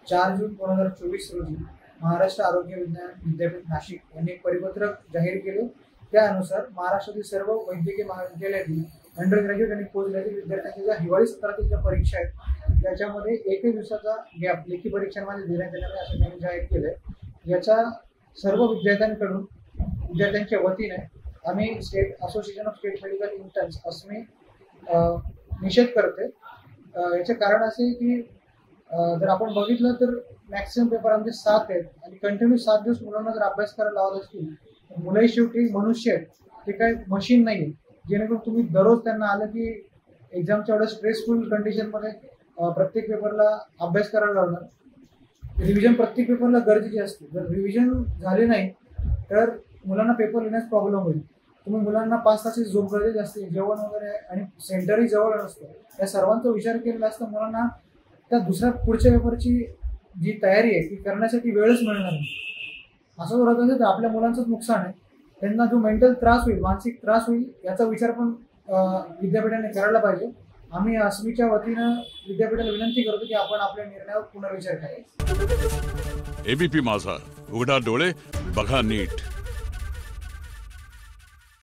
4 जून 2024 रोजी महाराष्ट्र आरोग्य विज्ञान विद्यापीठ नाशिक यांनी एक परिपत्रक जाहीर केले। त्यानुसार महाराष्ट्रातील सर्व वैद्यकीय महाविद्यालयातील अंडर ग्रॅज्युएट आणि पोस्ट ग्रॅज्युएट विद्यार्थ्यांच्या ज्या हिवाळी सत्रातील ज्या परीक्षा आहेत त्याच्यामध्ये एकही दिवसाचा गॅप लेखी परीक्षांमध्ये देण्यात येणार आहे असं त्यांनी जाहीर केलंय। याच्या सर्व विद्यार्थ्यांच्या वतीने आम्ही state association of state medical interns असमी निषेध करते। याचे कारण असे की जर आपण बघितलं तर मॅक्सिमम पेपर आमचे 7 आहेत आणि कंटिन्यू 7 दिवस मुलांना जर अभ्यास करायला लावत असतील तर मुलंही शेवटी मनुष्य आहेत, ते काही मशीन नाही आहे जेणेकरून तुम्ही दररोज त्यांना आलं की एक्झामच्या एवढ्या स्ट्रेसफुल कंडिशनमध्ये प्रत्येक पेपरला अभ्यास करायला लावणार। रिव्हिजन प्रत्येक पेपरला गरजेची असते। जर रिव्हिजन झाले नाही तर मुलांना पेपर लिहिण्यास प्रॉब्लेम होईल। तुम्ही मुलांना 5 तासाची झोप गरजेची असते, जेवण वगैरे आणि सेंटरही जवळ नसतं। या सर्वांचा विचार केलेला असता मुलांना त्या दुसऱ्या पुढच्या पेपरची जी तयारी आहे ती करण्यासाठी वेळच मिळणार नाही। असं जर होत असेल तर आपल्या मुलांचंच नुकसान आहे। त्यांना जो मेंटल त्रास होईल, मानसिक त्रास होईल याचा विचार पण विद्यापीठाने करायला पाहिजे। आम्ही असमीच्या वतीनं विद्यापीठाला विनंती करतो की आपण आपल्या निर्णयावर पुनर्विचार करावा। एबीपी माझा, उघडा डोळे बघा नीट।